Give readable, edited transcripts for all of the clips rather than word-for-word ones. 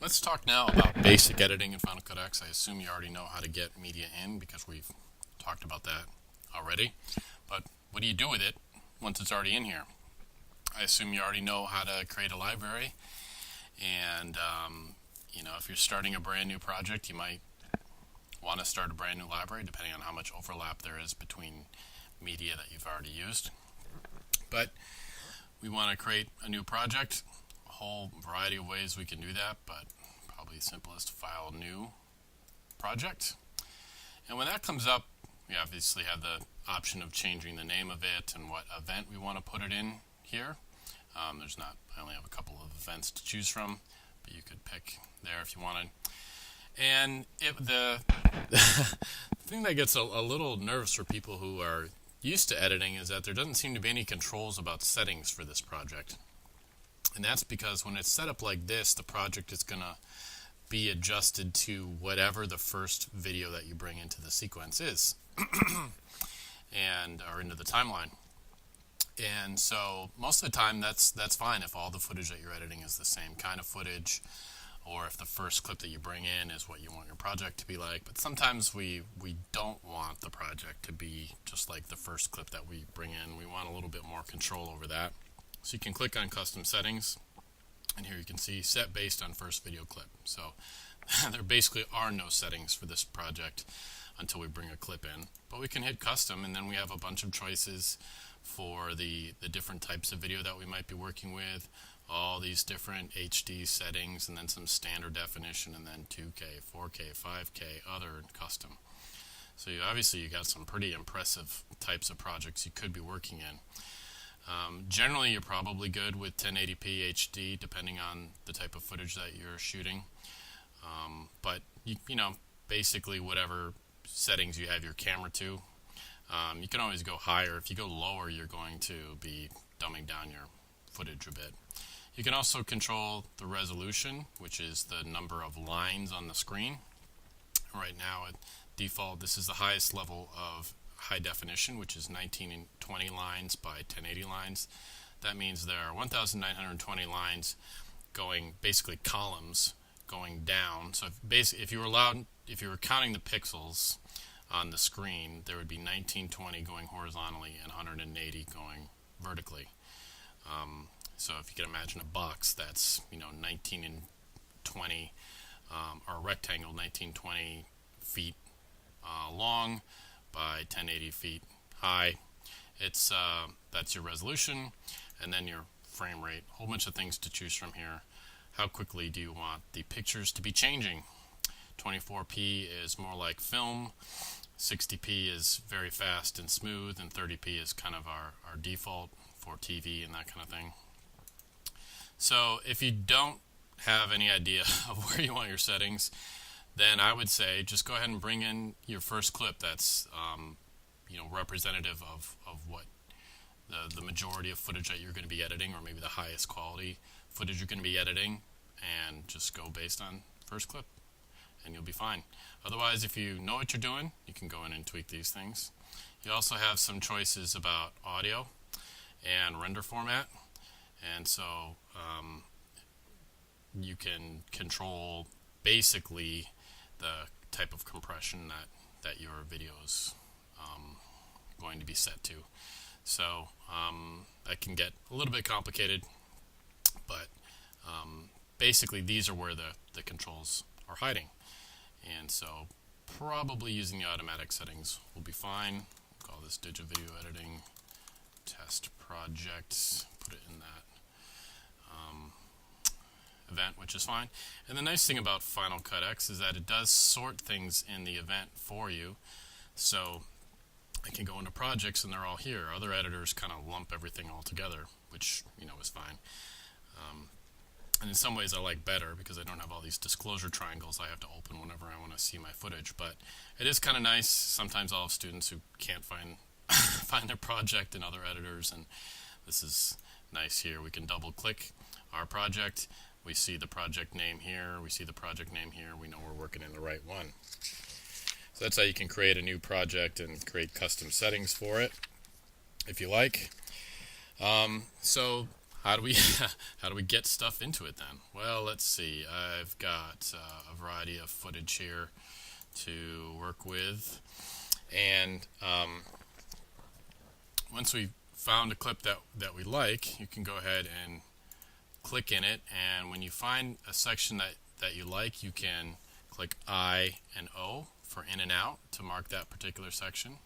Let's talk now about basic editing in Final Cut X. I assume you already know how to get media in because we've talked about that already. But what do you do with it once it's already in here? I assume you already know how to create a library. And, if you're starting a brand new project, you might want to start a brand new library depending on how much overlap there is between media that you've already used. But we want to create a new project. A whole variety of ways we can do that, but probably simplest, file new project. And when that comes up, we obviously have the option of changing the name of it and what event we want to put it in here. I only have a couple of events to choose from, but you could pick there if you wanted. And the thing that gets a little nervous for people who are used to editing is that there doesn't seem to be any controls about settings for this project. And that's because when it's set up like this, the project is going to be adjusted to whatever the first video that you bring into the sequence is, or into the timeline. And so most of the time that's fine if all the footage that you're editing is the same kind of footage, or if the first clip that you bring in is what you want your project to be like. But sometimes we don't want the project to be just like the first clip that we bring in. We want a little bit more control over that. So you can click on custom settings, and here you can see set based on first video clip. So there basically are no settings for this project until we bring a clip in. But we can hit custom, and then we have a bunch of choices for the different types of video that we might be working with, all these different HD settings, and then some standard definition, and then 2K, 4K, 5K, other, and custom. So you got some pretty impressive types of projects you could be working in. Generally, you're probably good with 1080p HD, depending on the type of footage that you're shooting. But basically whatever settings you have your camera to, you can always go higher. If you go lower, you're going to be dumbing down your footage a bit. You can also control the resolution, which is the number of lines on the screen. Right now, at default, this is the highest level of high definition, which is 1920 lines by 1080 lines. That means there are 1,920 lines going, basically columns going down. So if you were counting the pixels on the screen, there would be 1920 going horizontally and 180 going vertically. So if you can imagine a box that's 19 and 20, or a rectangle 1920 feet long by 1080 feet high. That's your resolution, and then your frame rate. A whole bunch of things to choose from here. How quickly do you want the pictures to be changing? 24p is more like film, 60p is very fast and smooth, and 30p is kind of our default for TV and that kind of thing. So if you don't have any idea of where you want your settings, then I would say just go ahead and bring in your first clip that's representative of what the majority of footage that you're going to be editing, or maybe the highest quality footage you're going to be editing, and just go based on first clip, and you'll be fine. Otherwise, if you know what you're doing, you can go in and tweak these things. You also have some choices about audio and render format, and so you can control basically the type of compression that your video is going to be set to. So that can get a little bit complicated, but basically these are where the controls are hiding. And so probably using the automatic settings will be fine. Call this Digital Video Editing Test Project, put it in that event, which is fine. And the nice thing about Final Cut X is that it does sort things in the event for you. So I can go into projects and they're all here. Other editors kind of lump everything all together, which is fine. And in some ways I like better because I don't have all these disclosure triangles I have to open whenever I want to see my footage. But it is kind of nice. Sometimes I'll have students who can't find their project in other editors, and this is nice here. We can double click our project. We see the project name here. We see the project name here. We know we're working in the right one. So that's how you can create a new project and create custom settings for it if you like. So how do we how do we get stuff into it then? Well, let's see. I've got a variety of footage here to work with, and once we've found a clip that we like, you can go ahead and click in it, and when you find a section that you like, you can click I and O for in and out to mark that particular section,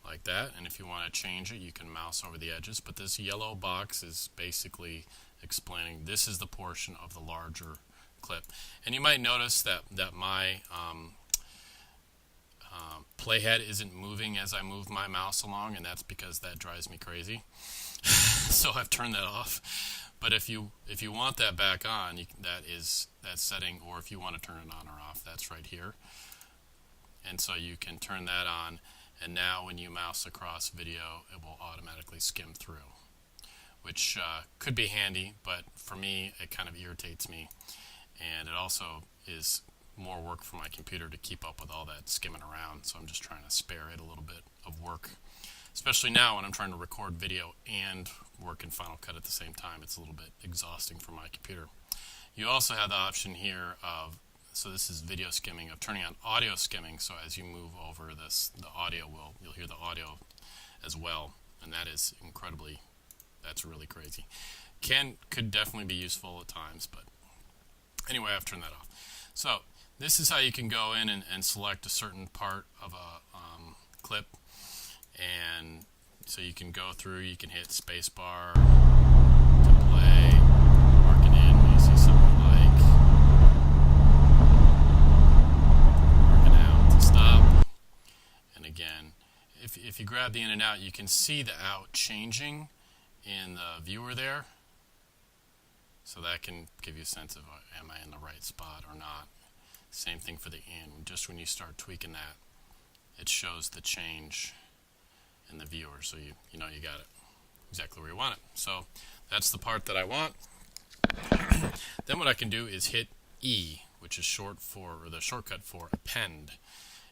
like that. And if you want to change it, you can mouse over the edges, but this yellow box is basically explaining this is the portion of the larger clip. And you might notice that my playhead isn't moving as I move my mouse along, and that's because that drives me crazy. So I've turned that off. But if you want that back on, that setting, or if you want to turn it on or off, that's right here. And so you can turn that on, and now when you mouse across video, it will automatically skim through, which could be handy, but for me, it kind of irritates me, and it also is more work for my computer to keep up with all that skimming around, so I'm just trying to spare it a little bit of work. Especially now when I'm trying to record video and work in Final Cut at the same time, it's a little bit exhausting for my computer. You also have the option here of, so this is video skimming, of turning on audio skimming, so as you move over this, you'll hear the audio as well, and that is that's really crazy. Could definitely be useful at times, but anyway, I've turned that off. So this is how you can go in and select a certain part of a clip, and so you can go through, you can hit spacebar to play, mark it in when you see something you like, mark it out to stop, and again, if you grab the in and out, you can see the out changing in the viewer there, so that can give you a sense of am I in the right spot or not. Same thing for the in. Just when you start tweaking that, it shows the change in the viewer, so you know you got it exactly where you want it. So that's the part that I want. Then what I can do is hit E, which is the shortcut for append.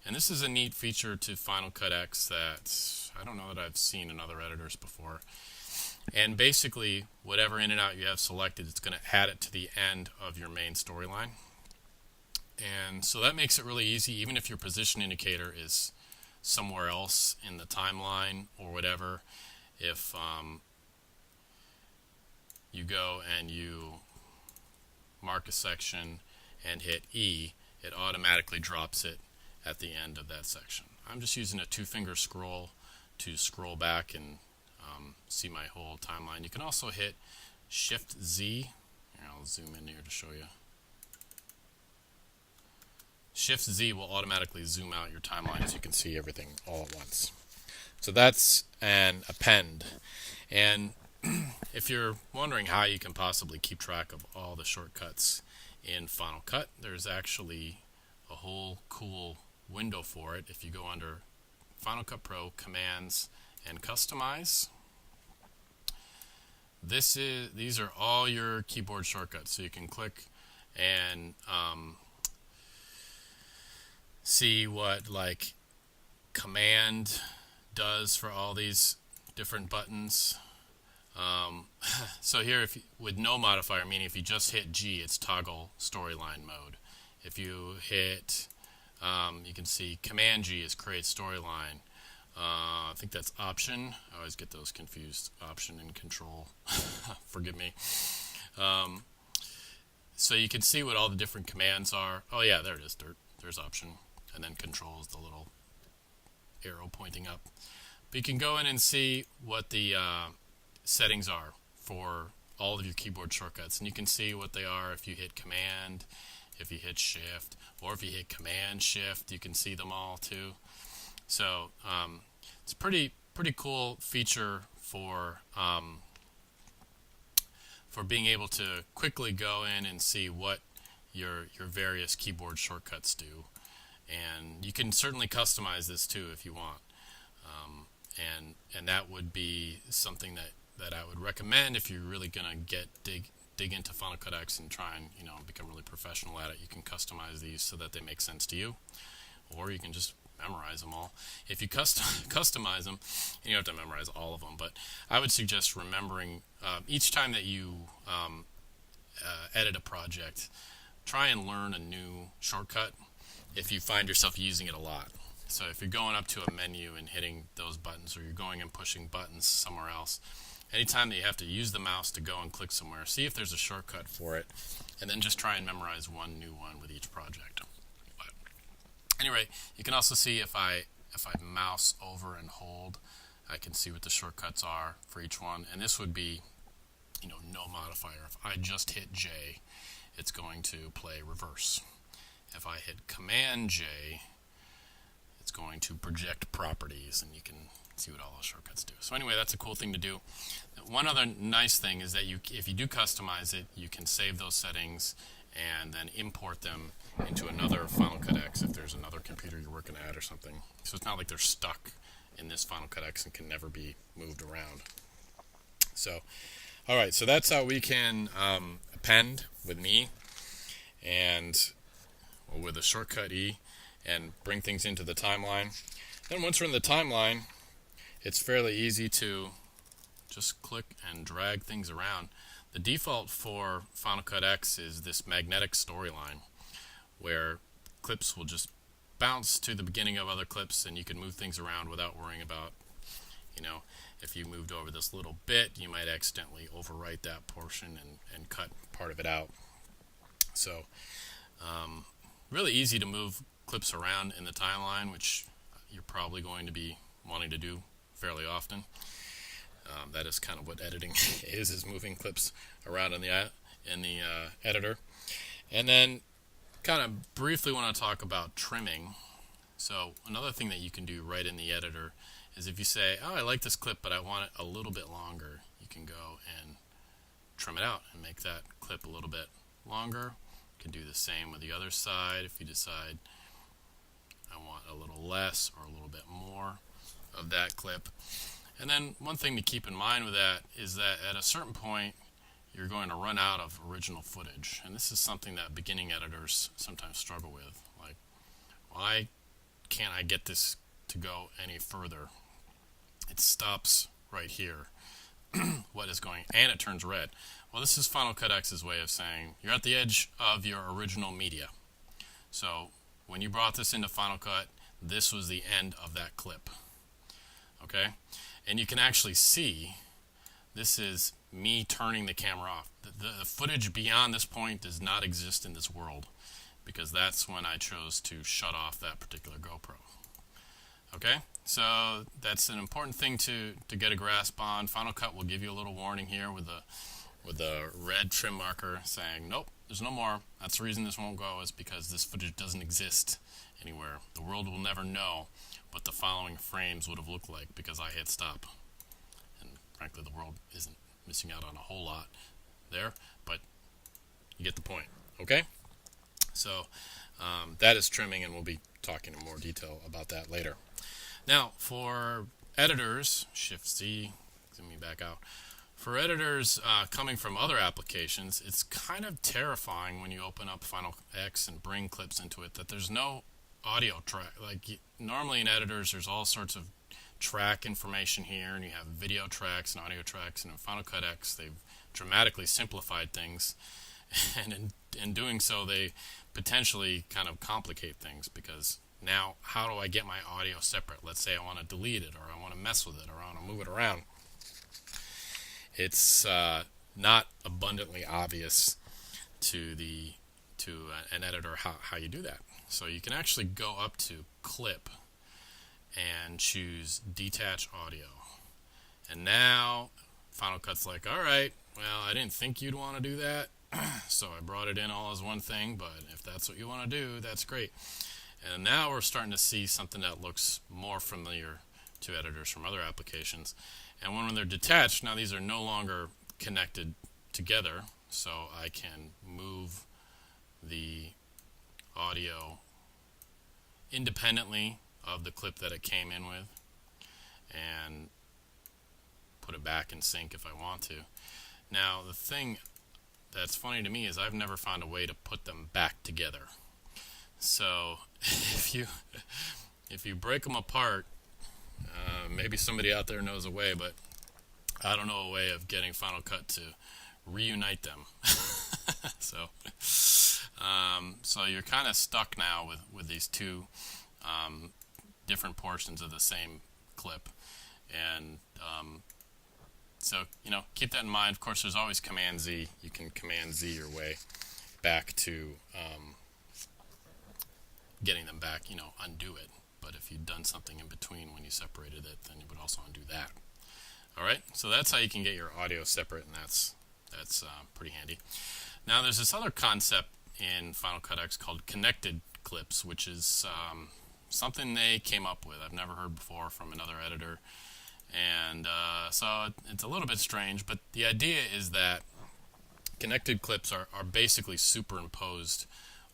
And this is a neat feature to Final Cut X that I don't know that I've seen in other editors before. And basically, whatever in and out you have selected, it's going to add it to the end of your main storyline. And so that makes it really easy, even if your position indicator is somewhere else in the timeline or whatever. If you go and you mark a section and hit E, it automatically drops it at the end of that section. I'm just using a two-finger scroll to scroll back and see my whole timeline. You can also hit Shift Z. Here, I'll zoom in here to show you. Shift Z will automatically zoom out your timeline so you can see everything all at once. So that's an append. And if you're wondering how you can possibly keep track of all the shortcuts in Final Cut, there's actually a whole cool window for it. If you go under Final Cut Pro, Commands, and Customize, these are all your keyboard shortcuts. So you can click and see what like Command does for all these different buttons. So here, with no modifier, meaning if you just hit G, it's toggle storyline mode. If you hit, you can see Command G is create storyline. I think that's Option. I always get those confused. Option and Control. Forgive me. So you can see what all the different commands are. Oh yeah, there it is. There's Option. And then Control is the little arrow pointing up. But you can go in and see what the settings are for all of your keyboard shortcuts. And you can see what they are if you hit Command, if you hit Shift, or if you hit Command Shift, you can see them all too. So it's a pretty cool feature for being able to quickly go in and see what your various keyboard shortcuts do. And you can certainly customize this too if you want. And that would be something that I would recommend if you're really gonna dig into Final Cut X and try and become really professional at it. You can customize these so that they make sense to you, or you can just memorize them all. If you customize them, you don't have to memorize all of them, but I would suggest remembering each time that you edit a project, try and learn a new shortcut if you find yourself using it a lot. So if you're going up to a menu and hitting those buttons, or you're going and pushing buttons somewhere else, anytime that you have to use the mouse to go and click somewhere, see if there's a shortcut for it, and then just try and memorize one new one with each project. But anyway, you can also see if I mouse over and hold, I can see what the shortcuts are for each one, and this would be, no modifier. If I just hit J, it's going to play reverse. If I hit Command J, it's going to project properties, and you can see what all those shortcuts do. So anyway, that's a cool thing to do. One other nice thing is that if you do customize it, you can save those settings and then import them into another Final Cut X if there's another computer you're working at or something. So it's not like they're stuck in this Final Cut X and can never be moved around. So, all right, so that's how we can append with me and with a shortcut E and bring things into the timeline. Then once we're in the timeline, it's fairly easy to just click and drag things around. The default for Final Cut X is this magnetic storyline, where clips will just bounce to the beginning of other clips, and you can move things around without worrying about, if you moved over this little bit, you might accidentally overwrite that portion and cut part of it out. So really easy to move clips around in the timeline, which you're probably going to be wanting to do fairly often. That is kind of what editing is moving clips around in the editor. And then kind of briefly want to talk about trimming. So another thing that you can do right in the editor is if you say, I like this clip, but I want it a little bit longer, you can go and trim it out and make that clip a little bit longer. You can do the same with the other side if you decide I want a little less or a little bit more of that clip. And then one thing to keep in mind with that is that at a certain point you're going to run out of original footage, and this is something that beginning editors sometimes struggle with. Like, why can't I get this to go any further? It stops right here. What is going, and it turns red. Well, this is Final Cut X's way of saying you're at the edge of your original media. So when you brought this into Final Cut, this was the end of that clip. Okay? And you can actually see this is me turning the camera off. The footage beyond this point does not exist in this world, because that's when I chose to shut off that particular GoPro. Okay? So that's an important thing to get a grasp on. Final Cut will give you a little warning here with a red trim marker saying, nope, there's no more. That's the reason this won't go, is because this footage doesn't exist anywhere. The world will never know what the following frames would have looked like because I hit stop. And frankly, the world isn't missing out on a whole lot there, but you get the point. Okay? So that is trimming, and we'll be talking in more detail about that later. Now, for editors, Shift-C, zoom me back out. For editors coming from other applications, it's kind of terrifying when you open up Final X and bring clips into it that there's no audio track. Like normally in editors, there's all sorts of track information here, and you have video tracks and audio tracks, and in Final Cut X, they've dramatically simplified things, and in doing so, they potentially kind of complicate things, because now, how do I get my audio separate? Let's say I want to delete it, or I want to mess with it, or I want to move it around. It's not abundantly obvious to an editor how you do that. So you can actually go up to Clip and choose Detach Audio. And now Final Cut's like, all right, well, I didn't think you'd want to do that, so I brought it in all as one thing, but if that's what you want to do, that's great. And now we're starting to see something that looks more familiar to editors from other applications. And when they're detached, now these are no longer connected together, so I can move the audio independently of the clip that it came in with and put it back in sync if I want to. Now, the thing that's funny to me is I've never found a way to put them back together. So if you if you break them apart, maybe somebody out there knows a way, but I don't know a way of getting Final Cut to reunite them. so, so you're kind of stuck now with these two different portions of the same clip, and so keep that in mind. Of course, there's always Command Z. You can Command Z your way back to getting them back. Undo it. But if you'd done something in between when you separated it, then you would also undo that. All right, so that's how you can get your audio separate, and that's pretty handy. Now, there's this other concept in Final Cut X called connected clips, which is something they came up with. I've never heard before from another editor, and so it's a little bit strange, but the idea is that connected clips are basically superimposed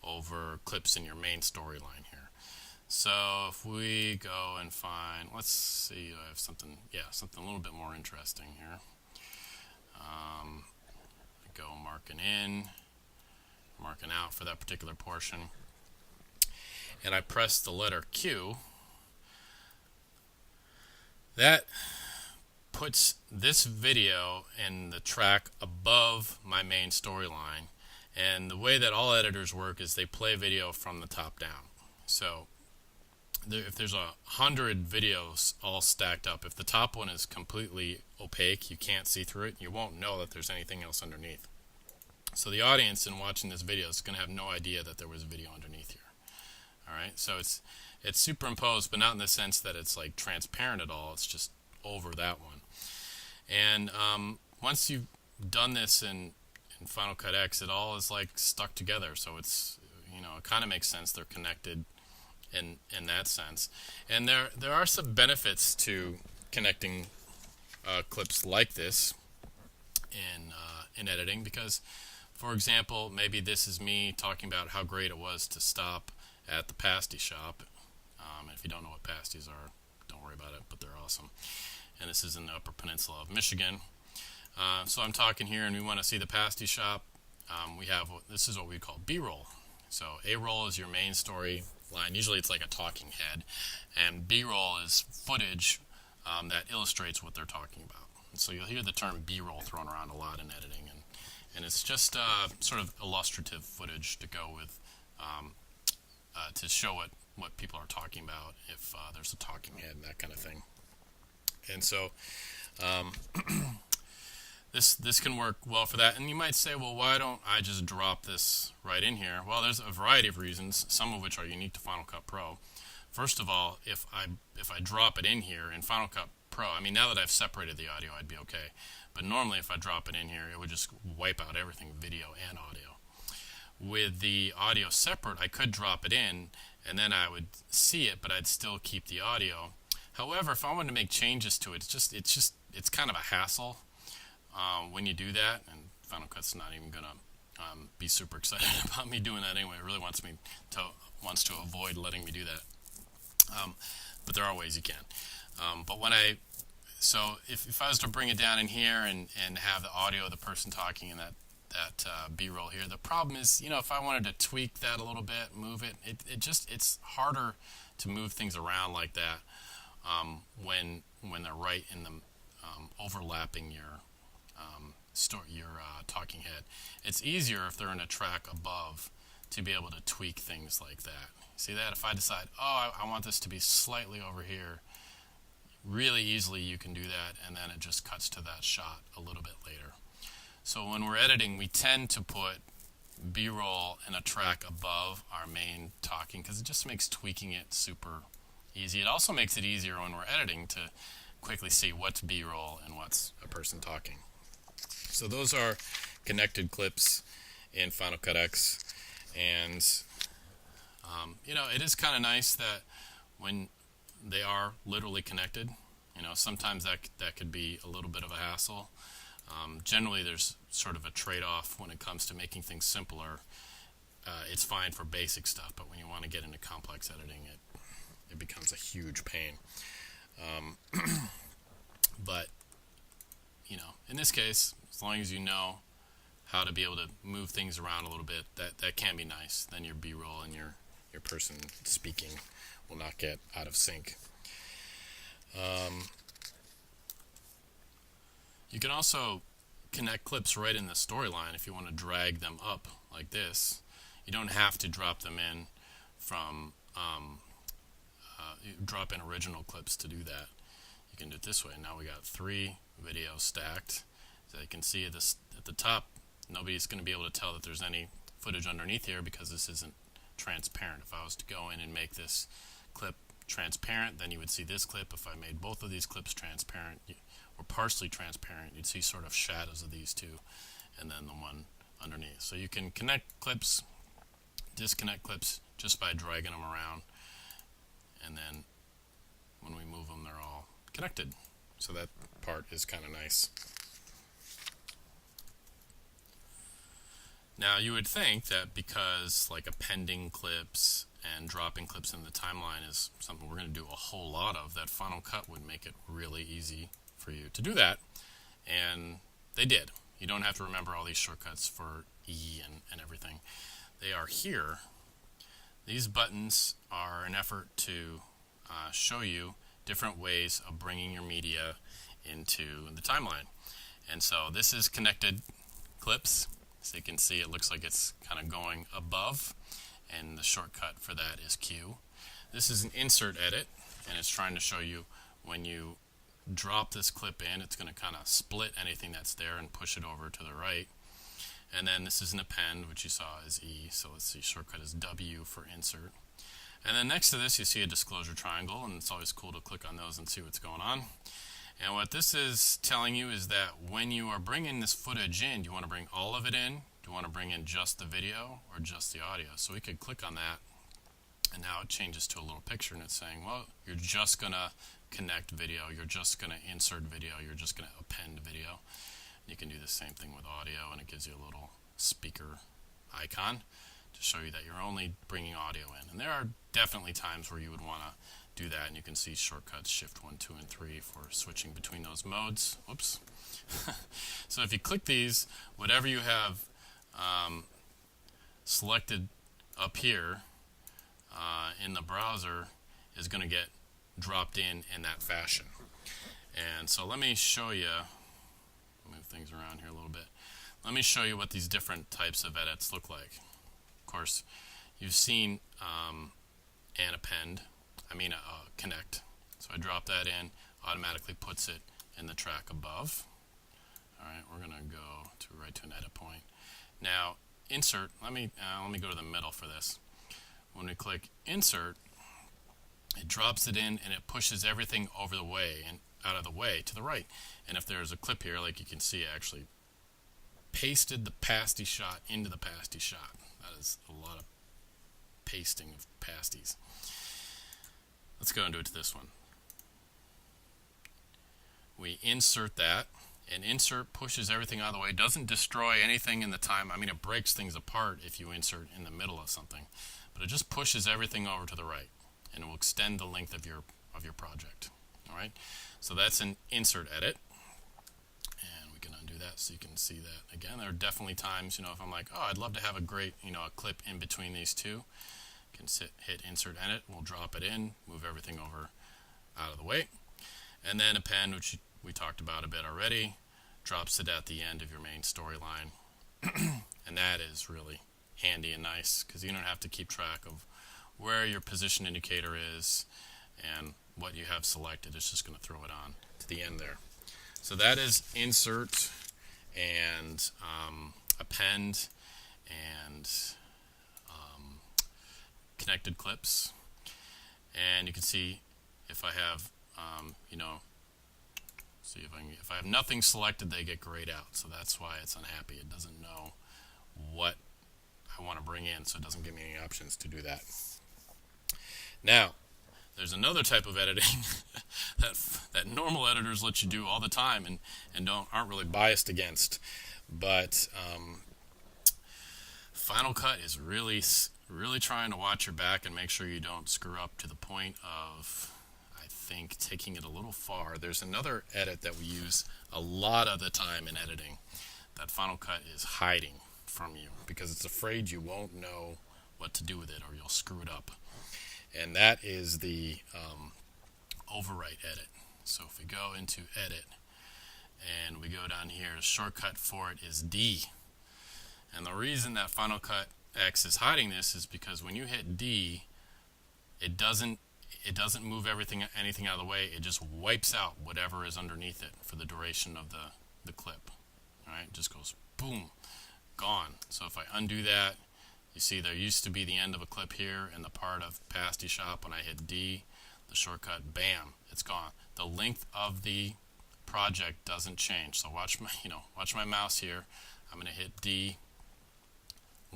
over clips in your main storyline here. So if we go and find, let's see, I have something a little bit more interesting here. Go marking in, marking out for that particular portion, and I press the letter Q. That puts this video and the track above my main storyline. And the way that all editors work is they play video from the top down. So if there's 100 videos all stacked up, if the top one is completely opaque, you can't see through it, you won't know that there's anything else underneath. So the audience in watching this video is going to have no idea that there was video underneath here. All right, so it's superimposed, but not in the sense that it's like transparent at all. It's just over that one. And once you've done this in Final Cut X, it all is like stuck together. So it's it kind of makes sense. They're connected in that sense. And there are some benefits to connecting clips like this in editing, because, for example, maybe this is me talking about how great it was to stop at the pasty shop. If you don't know what pasties are, don't worry about it, but they're awesome. And this is in the Upper Peninsula of Michigan. So I'm talking here, and we want to see the pasty shop. This is what we call B-roll. So A-roll is your main story line. Usually it's like a talking head, and B-roll is footage that illustrates what they're talking about. And so you'll hear the term B-roll thrown around a lot in editing, and it's just sort of illustrative footage to go with to show what people are talking about, if there's a talking head and that kind of thing. And so this can work well for that. And you might say, well, why don't I just drop this right in here? Well, there's a variety of reasons, some of which are unique to Final Cut Pro. First of all, if I drop it in here in Final Cut Pro, I mean, now that I've separated the audio, I'd be okay. But normally if I drop it in here, it would just wipe out everything, video and audio. With the audio separate, I could drop it in, and then I would see it, but I'd still keep the audio. However, if I wanted to make changes to it, it's kind of a hassle when you do that, and Final Cut's not even gonna be super excited about me doing that anyway. It really wants to avoid letting me do that. But there are ways you can. But so if I was to bring it down in here and have the audio of the person talking in that B-roll here, the problem is, if I wanted to tweak that a little bit, move it, it's harder to move things around like that when they're right in the overlapping your talking head. It's easier if they're in a track above to be able to tweak things like that. See that? If I decide, I want this to be slightly over here, really easily you can do that, and then it just cuts to that shot a little bit later. So when we're editing, we tend to put B-roll in a track above our main talking, because it just makes tweaking it super easy. It also makes it easier when we're editing to quickly see what's B-roll and what's a person talking. So those are connected clips in Final Cut X, and it is kind of nice that when they are literally connected, sometimes that could be a little bit of a hassle. Generally, there's sort of a trade-off when it comes to making things simpler. It's fine for basic stuff, but when you want to get into complex editing, it becomes a huge pain. But in this case, as long as you know how to be able to move things around a little bit, that can be nice. Then your B-roll and your your person speaking will not get out of sync. You can also connect clips right in the storyline if you want to drag them up like this. You don't have to drop them in from drop in original clips to do that. You can do it this way. Now we got 3 videos stacked. So you can see at the top, nobody's going to be able to tell that there's any footage underneath here because this isn't transparent. If I was to go in and make this clip transparent, then you would see this clip. If I made both of these clips transparent or partially transparent, you'd see sort of shadows of these two and then the one underneath. So you can connect clips, disconnect clips just by dragging them around, and then when we move them, they're all connected. So that part is kind of nice. Now you would think that because like appending clips and dropping clips in the timeline is something we're going to do a whole lot of, that Final Cut would make it really easy for you to do that. And they did. You don't have to remember all these shortcuts for E and everything. They are here. These buttons are an effort to show you different ways of bringing your media into the timeline. And so this is connected clips. So you can see it looks like it's kind of going above, and the shortcut for that is Q. This is an insert edit, and it's trying to show you when you drop this clip in, it's going to kind of split anything that's there and push it over to the right. And then this is an append, which you saw is E. So let's see, shortcut is W for insert. And then next to this, you see a disclosure triangle, and it's always cool to click on those and see what's going on. And what this is telling you is that when you are bringing this footage in, do you want to bring all of it in? Do you want to bring in just the video or just the audio? So we could click on that, and now it changes to a little picture, and it's saying, well, you're just going to connect video, you're just going to insert video, you're just going to append video. You can do the same thing with audio, and it gives you a little speaker icon to show you that you're only bringing audio in. And there are definitely times where you would want to do that, and you can see shortcuts Shift 1, 2, and 3 for switching between those modes. Whoops. So if you click these, whatever you have selected up here in the browser is going to get dropped in that fashion. And so let me show you, move things around here a little bit. Let me show you what these different types of edits look like. Of course, you've seen an append, connect. So I drop that in, automatically puts it in the track above. All right, we're going to go right to an edit point. Now, insert, let me go to the middle for this. When we click insert, it drops it in and it pushes everything over the way and out of the way to the right. And if there's a clip here, like you can see, I actually pasted the pasty shot into the pasty shot. That is a lot of pasting of pasties. Let's go and do it to this one. We insert that, and insert pushes everything out of the way. It doesn't destroy anything in the time. I mean, it breaks things apart if you insert in the middle of something, but it just pushes everything over to the right, and it will extend the length of your project. All right, so that's an insert edit, and we can undo that so you can see that again. There are definitely times, if I'm like, oh, I'd love to have a great, a clip in between these two. You can hit insert edit. We'll drop it in, move everything over out of the way, and then append, which we talked about a bit already, drops it at the end of your main storyline, and that is really handy and nice because you don't have to keep track of where your position indicator is and what you have selected. It's just going to throw it on to the end there. So that is insert and append and connected clips. And you can see if I have, see if I have nothing selected, they get grayed out. So that's why it's unhappy. It doesn't know what I want to bring in, so it doesn't give me any options to do that. Now, there's another type of editing that normal editors let you do all the time and aren't really biased against. But Final Cut is really trying to watch your back and make sure you don't screw up to the point of, I think, taking it a little far. There's another edit that we use a lot of the time in editing that Final Cut is hiding from you because it's afraid you won't know what to do with it or you'll screw it up. And that is the overwrite edit. So if we go into edit and we go down here, the shortcut for it is D. And the reason that Final Cut X is hiding this is because when you hit D, it doesn't move anything out of the way. It just wipes out whatever is underneath it for the duration of the clip. All right, it just goes boom, gone. So if I undo that, you see there used to be the end of a clip here in the part of pasty shop. When I hit D, the shortcut, bam, it's gone. The length of the project doesn't change. So watch my mouse here. I'm going to hit D.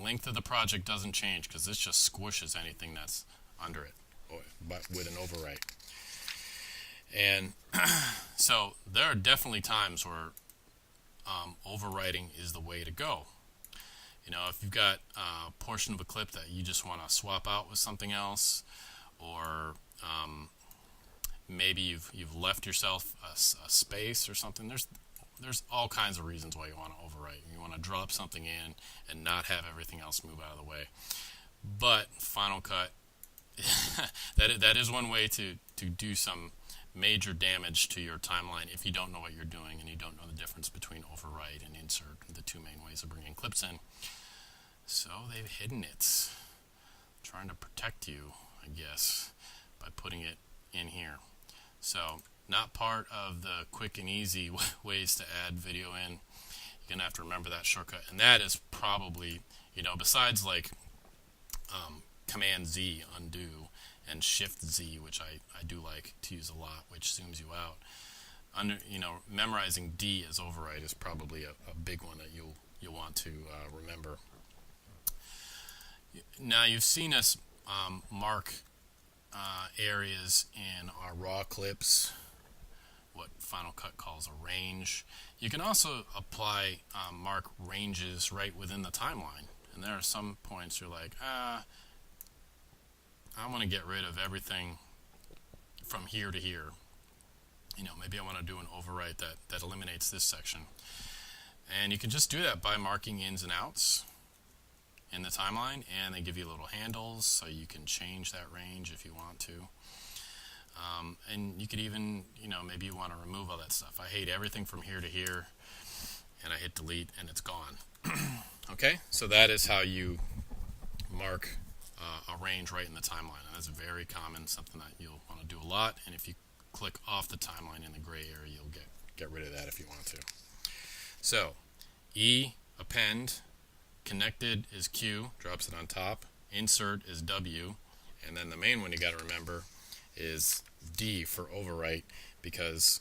Length of the project doesn't change because this just squishes anything that's under it, but with an overwrite. And so there are definitely times where overwriting is the way to go. If you've got a portion of a clip that you just want to swap out with something else, or maybe you've left yourself a space or something. There's all kinds of reasons why you want to overwrite. You want to drop something in and not have everything else move out of the way. But Final Cut, that is one way to do some major damage to your timeline if you don't know what you're doing and you don't know the difference between overwrite and insert, the two main ways of bringing clips in. So they've hidden it, trying to protect you, I guess, by putting it in here. So not part of the quick and easy ways to add video in. You're going to have to remember that shortcut. And that is probably, besides like Command Z, undo, and Shift Z, which I do like to use a lot, which zooms you out. Memorizing D as overwrite is probably a big one that you'll want to remember. Now you've seen us mark areas in our raw clips, what Final Cut calls a range. You can also apply mark ranges right within the timeline. And there are some points you're like, I want to get rid of everything from here to here. Maybe I want to do an overwrite that eliminates this section. And you can just do that by marking ins and outs in the timeline, and they give you little handles so you can change that range if you want to. And you could even, maybe you want to remove all that stuff. I hate everything from here to here, and I hit delete and it's gone. Okay, so that is how you mark a range right in the timeline, and that's very common, something that you'll want to do a lot. And if you click off the timeline in the gray area, you'll get rid of that if you want to. So E, append, connected is Q, drops it on top, insert is W, and then the main one you got to remember is D for overwrite, because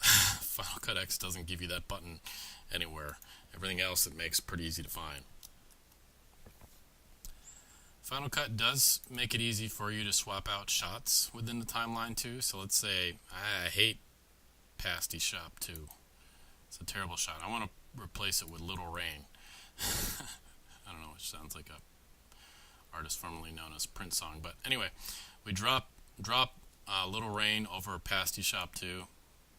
Final Cut X doesn't give you that button anywhere. Everything else it makes pretty easy to find. Final Cut does make it easy for you to swap out shots within the timeline too. So let's say I hate Pasty Shop 2. It's a terrible shot. I want to replace it with Little Rain. I don't know, which sounds like a artist formerly known as Prince song. But anyway, we drop Little Rain over Pasty Shop 2.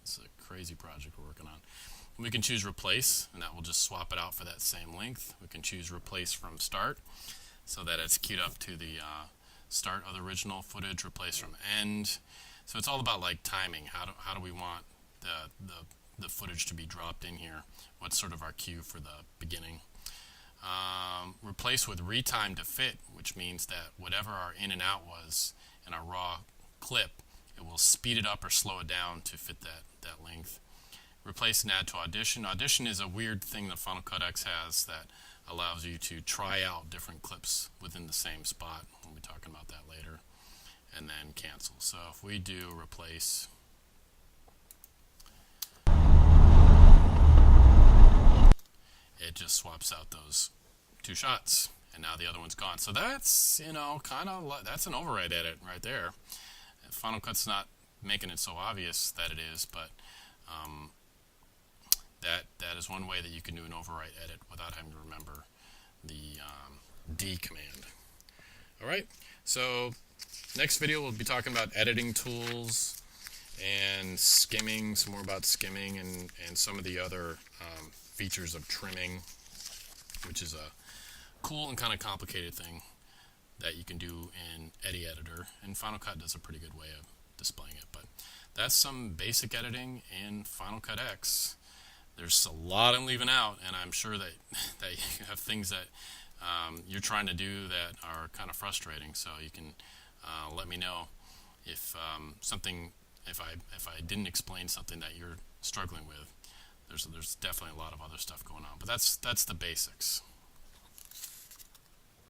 It's a crazy project we're working on. And we can choose Replace, and that will just swap it out for that same length. We can choose Replace from Start, so that it's queued up to the start of the original footage, Replace from End. So it's all about like timing. How do we want the footage to be dropped in here? What's sort of our cue for the beginning? Replace with Retime to Fit, which means that whatever our in and out was in our raw clip, it will speed it up or slow it down to fit that length. Replace and add to Audition. Audition is a weird thing that Final Cut X has that allows you to try out different clips within the same spot. We'll be talking about that later. And then cancel. So if we do replace, it just swaps out those two shots, and now the other one's gone. So that's, kind of that's an override edit right there. Final Cut's not making it so obvious that it is, but that is one way that you can do an overwrite edit without having to remember the D command. All right, so next video we'll be talking about editing tools and skimming, some more about skimming and some of the other features of trimming, which is cool and kind of complicated thing that you can do in Edit Editor, and Final Cut does a pretty good way of displaying it. But that's some basic editing in Final Cut X. There's a lot I'm leaving out, and I'm sure that that you have things that you're trying to do that are kind of frustrating. So you can let me know if something, if I didn't explain something that you're struggling with. There's definitely a lot of other stuff going on, but that's the basics.